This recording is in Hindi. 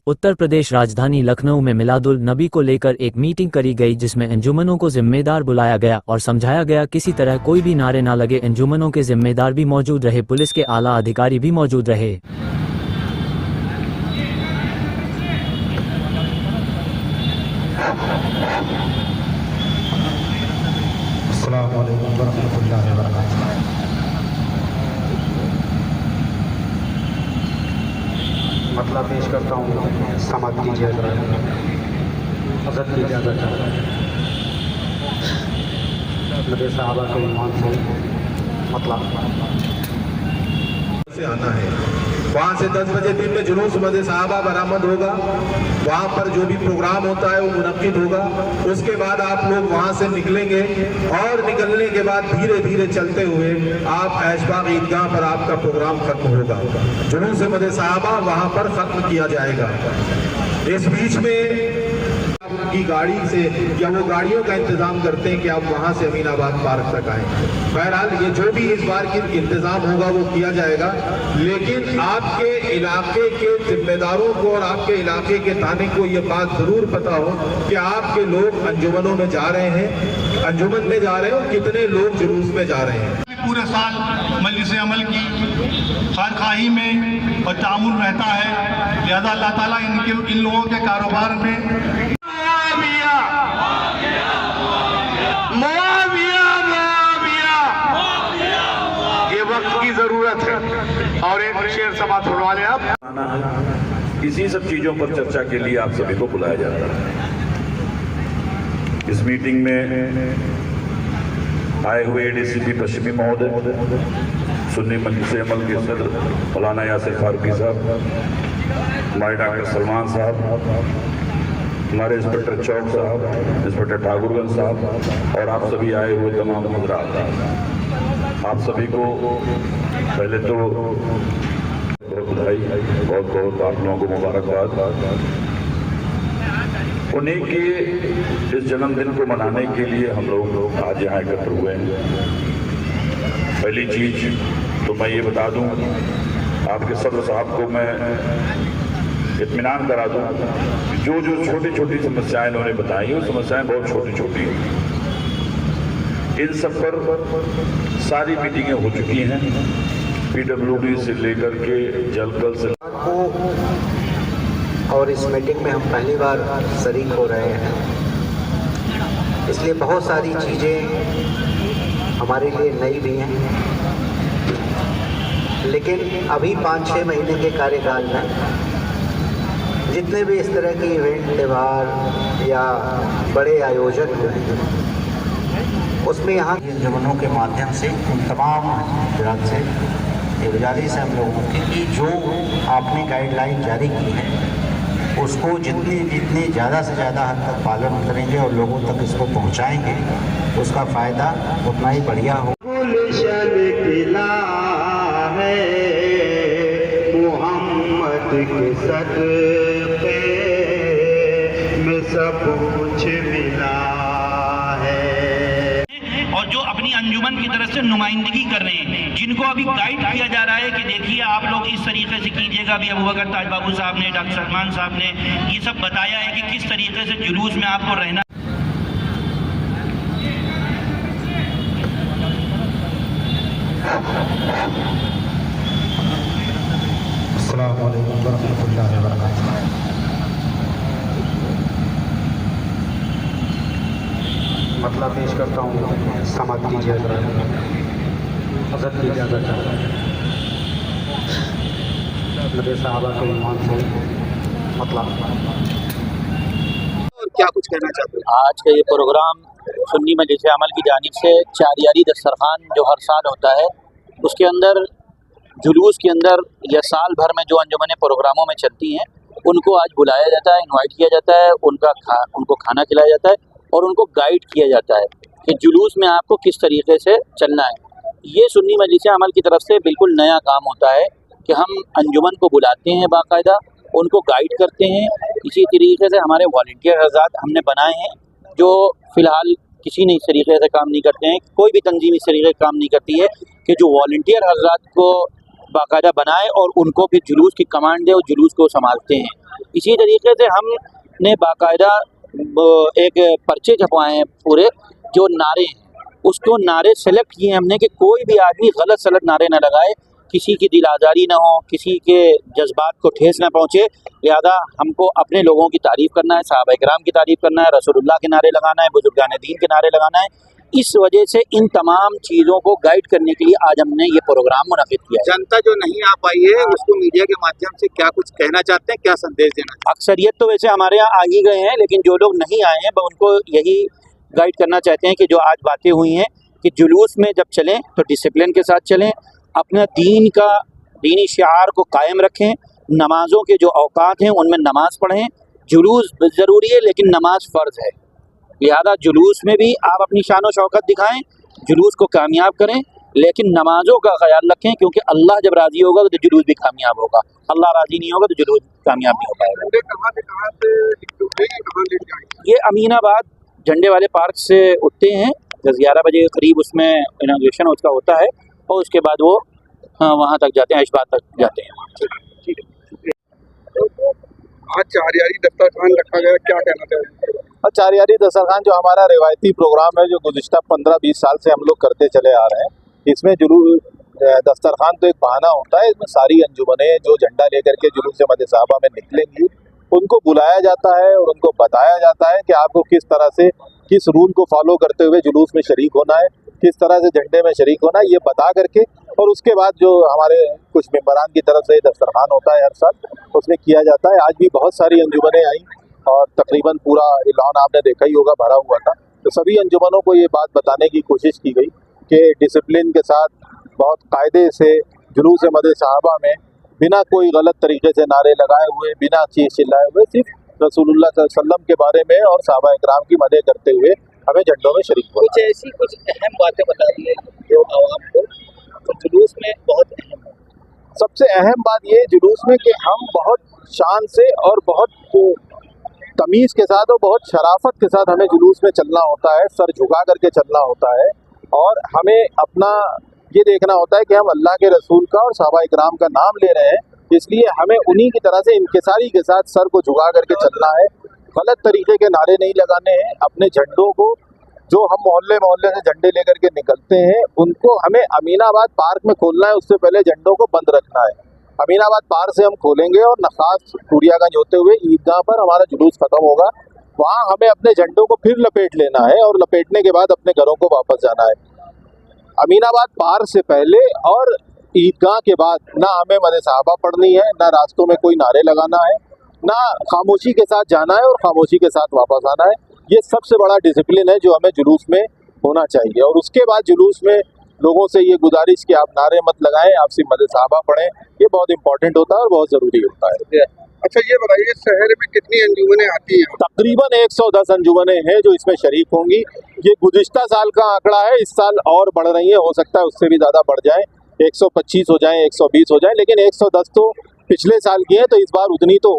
उत्तर प्रदेश राजधानी लखनऊ में मिलादुल नबी को लेकर एक मीटिंग करी गई, जिसमें अंजुमनों को जिम्मेदार बुलाया गया और समझाया गया किसी तरह कोई भी नारे ना लगे। अंजुमनों के जिम्मेदार भी मौजूद रहे, पुलिस के आला अधिकारी भी मौजूद रहे। अस्सलामु अलैकुम वरहमतुल्लाहि वबरकातुहू। मतलब पेश करता हूँ, समाप्त कीजिए हज़रत की इजाज़त है। नबी साहबा के ईमान से मतलब से आना है। वहाँ से 10 बजे दिन में जुलूस मदे साहबा बरामद होगा। वहाँ पर जो भी प्रोग्राम होता है वो मुनक्किद होगा। उसके बाद आप लोग वहाँ से निकलेंगे और निकलने के बाद धीरे धीरे चलते हुए आप ऐशबाग ईदगाह पर आपका प्रोग्राम खत्म होगा। जुलूस मदे साहबा वहाँ पर खत्म किया जाएगा। इस बीच में की गाड़ी से या वो गाड़ियों का इंतजाम करते हैं कि आप वहां से अमीनाबाद पार्क तक आए। बहरहाल ये जो भी इस बार की इंतजाम होगा वो किया जाएगा, लेकिन आपके इलाके के जिम्मेदारों को और आपके इलाके के थाने को ये बात जरूर पता हो कि आपके लोग अंजुमनों में जा रहे हैं, अंजुमन में जा रहे हैं और कितने लोग जुलूस में जा रहे हैं। पूरे साल मजलिस अमल की खारखाही में और तामुल रहता है, लिहाजा अल्लाह ताला इन लोगों के कारोबार में ये वक्त की जरूरत है। और एक शेर समाज सुनवा लें आप। इसी सब चीजों पर चर्चा के लिए आप सभी को बुलाया जाता है। इस मीटिंग में आए हुए एडीसीपी पश्चिमी महोदय, सुन्नी मजलिस अमल के सदर मौलाना यासिर फारूकी साहब, हमारे डॉक्टर सलमान साहब, हमारे इंस्पेक्टर चौक साहब, इंस्पेक्टर ठाकुरगंज साहब और आप सभी आए हुए तमाम हजरात, आप सभी को पहले तो बहुत बधाई, बहुत बहुत आप लोगों को मुबारकबाद। उन्हीं के इस जन्मदिन को मनाने के लिए हम लोग आज यहाँ एकत्र हुए हैं। पहली चीज तो मैं ये बता दूं, आपके सदर साहब को मैं इत्मीनान करा दूं, जो जो छोटी छोटी समस्याएं इन्होंने बताई, वो समस्याएं बहुत छोटी छोटी हैं। इन सब पर सारी मीटिंगें हो चुकी हैं, पीडब्ल्यूडी से लेकर के जलकल से। और इस मीटिंग में हम पहली बार शरीक हो रहे हैं, इसलिए बहुत सारी चीज़ें हमारे लिए नई भी हैं। लेकिन अभी 5-6 महीने के कार्यकाल में जितने भी इस तरह के इवेंट, त्यौहार या बड़े आयोजन हुए, उसमें यहाँ जवानों के माध्यम से उन तमाम हजरात से ये गुजारिश है हम लोगों की कि जो आपने गाइडलाइन जारी की है उसको जितने ज़्यादा से ज़्यादा हद तक पालन करेंगे और लोगों तक इसको पहुँचाएंगे, उसका फ़ायदा उतना ही बढ़िया हो। मोहम्मद के सदक़े में सब कुछ मिला है। और जो अपनी अंजुमन की तरफ से नुमाइंदगी कर रहे हैं, जिनको अभी गाइड किया जा रहा है कि देखिए आप लोग इस तरीके से कीजिएगा। अभी अबू बकर ताज बाबू साहब ने, डॉक्टर सलमान साहब ने ये सब बताया है कि किस तरीके से जुलूस में आपको रहना। अस्सलामु अलैकुम वरहमतुल्लाहि वबरकातुहू। मतलब पेश करता हूँ, समाप्त कीजिए हज़रत की इजाज़त है। नबी साहबा के ईमान से मतलब क्या कुछ कहना चाहते हैं? आज का ये प्रोग्राम सुन्नी मजलिस अमल की जानिब से चारियारी दस्तरखान जो हर साल होता है, उसके अंदर जुलूस के अंदर या साल भर में जो अंजुमनें प्रोग्रामों में चलती हैं उनको आज बुलाया जाता है, इनवाइट किया जाता है, उनको खाना खिलाया जाता है और उनको गाइड किया जाता है कि जुलूस में आपको किस तरीके से चलना है। ये सुन्नी मजलिस अमल की तरफ से बिल्कुल नया काम होता है कि हम अंजुमन को बुलाते हैं, बाकायदा उनको गाइड करते हैं। इसी तरीके से हमारे वॉलंटियर हज़रात हमने बनाए हैं जो फ़िलहाल किसी ने इस तरीके से काम नहीं करते हैं, कोई भी तंजीम इस तरीके से काम नहीं करती है कि जो वॉलंटियर हज़रात को बाकायदा बनाए और उनको फिर जुलूस की कमांड दे और जुलूस को संभालते हैं। इसी तरीके से हमने बाकायदा एक पर्चे छपवाए हैं पूरे जो नारे हैं, उसको नारे सेलेक्ट किए हमने कि कोई भी आदमी गलत सलत नारे ना लगाए, किसी की दिल आज़ारी ना हो, किसी के जज्बात को ठेस ना पहुँचे। लिहाजा हमको अपने लोगों की तारीफ़ करना है, सहाबा इकराम की तारीफ़ करना है, रसूलुल्लाह के नारे लगाना है, बुजुर्गान दीन के नारे लगाना है। इस वजह से इन तमाम चीज़ों को गाइड करने के लिए आज हमने ये प्रोग्राम मुनक़िद किया है। जनता जो नहीं आ पाई है उसको मीडिया के माध्यम से क्या कुछ कहना चाहते हैं, क्या संदेश देना चाहते हैं? अक्सरियत तो वैसे हमारे यहाँ आ ही गए हैं, लेकिन जो लोग नहीं आए हैं उनको यही गाइड करना चाहते हैं कि जो आज बातें हुई हैं कि जुलूस में जब चलें तो डिसिप्लिन के साथ चलें, अपना दीनी शिआर को कायम रखें, नमाज़ों के जो औकात हैं उनमें नमाज़ पढ़ें। जुलूस ज़रूरी है लेकिन नमाज फ़र्ज़ है, लिहाजा जुलूस में भी आप अपनी शान व शौकत दिखाएं, जुलूस को कामयाब करें, लेकिन नमाज़ों का ख्याल रखें, क्योंकि अल्लाह जब राज़ी होगा तो जुलूस भी कामयाब होगा, अल्लाह राज़ी नहीं होगा तो जुलूस कामयाब नहीं हो पाएगा। ये अमीनाबाद झंडे वाले पार्क से उठते हैं, 11 बजे के करीब उसमें इनॉग्रेशन उसका होता है और उसके बाद वो वहाँ तक जाते हैं, ऐशबाद तक जाते हैं। ठीक है। आज चारियारी दस्तरखान रखा गया, क्या कहना चाहेंगे? और चारियारी दस्तरखान जो हमारा रिवायती प्रोग्राम है जो गुज़िश्ता 15-20 साल से हम लोग करते चले आ रहे हैं, इसमें जुलूस दस्तरखान तो एक बहाना होता है, इसमें सारी अंजुमनें जो झंडा लेकर के जुलूस मदे साहबा में निकलेंगी उनको बुलाया जाता है और उनको बताया जाता है कि आपको किस तरह से किस रूल को फॉलो करते हुए जुलूस में शरीक होना है, किस तरह से झंडे में शरीक होना है, ये बता करके और उसके बाद जो हमारे कुछ मेंबरान की तरफ से दस्तरखान होता है हर साल, उसमें किया जाता है। आज भी बहुत सारी अंजुमनें आई और तकरीबन पूरा इलान आपने देखा ही होगा भरा हुआ था, तो सभी अंजुमनों को ये बात बताने की कोशिश की गई कि डिसिप्लिन के साथ बहुत कायदे से जुलूस मदे साहबा में बिना कोई गलत तरीके से नारे लगाए हुए, बिना चीज़ चिल्लाए हुए, सिर्फ रसूलुल्लाह सल्लल्लाहु अलैहि वसल्लम के बारे में और सहाबा इकराम की मदद करते हुए हमें झंडों में शरीक होना। कुछ ऐसी कुछ अहम बातें बताइए जो आवाम को तो जुलूस में बहुत अहम है। सबसे अहम बात ये जुलूस में कि हम बहुत शान से और बहुत तमीज़ के साथ और बहुत शराफत के साथ हमें जुलूस में चलना होता है, सर झुका करके चलना होता है और हमें अपना ये देखना होता है कि हम अल्लाह के रसूल का और सहाबा इकराम का नाम ले रहे हैं, इसलिए हमें उन्हीं की तरह से इंकिसारी के साथ सर को झुका करके चलना है। गलत तरीके के नारे नहीं लगाने हैं। अपने झंडों को जो हम मोहल्ले मोहल्ले से झंडे लेकर के निकलते हैं उनको हमें अमीनाबाद पार्क में खोलना है, उससे पहले झंडों को बंद रखना है। अमीनाबाद पार्क से हम खोलेंगे और नखास टूरियागंज होते हुए ईदगाह पर हमारा जुलूस खत्म होगा, वहाँ हमें अपने झंडों को फिर लपेट लेना है और लपेटने के बाद अपने घरों को वापस जाना है। अमीनाबाद पार्क से पहले और ईदगाह के बाद ना हमें मदे साहबा पढ़नी है, ना रास्तों में कोई नारे लगाना है, ना खामोशी के साथ जाना है और खामोशी के साथ वापस आना है। ये सबसे बड़ा डिसिप्लिन है जो हमें जुलूस में होना चाहिए। और उसके बाद जुलूस में लोगों से ये गुजारिश कि आप नारे मत लगाएं, आपसी मदे साहबा पढ़ें, ये बहुत इंपॉर्टेंट होता है और बहुत ज़रूरी होता है। अच्छा ये बताइए शहर में कितनी अंजुमनें आती हैं? तकरीबन 110 अंजुमनें हैं जो इसमें शरीक होंगी। ये गुज़िश्ता साल का आंकड़ा है, इस साल और बढ़ रही है, हो सकता है उससे भी ज़्यादा बढ़ जाए, 125 हो जाए, 120 हो जाए, लेकिन 110 तो पिछले साल की है, तो इस बार उतनी तो हो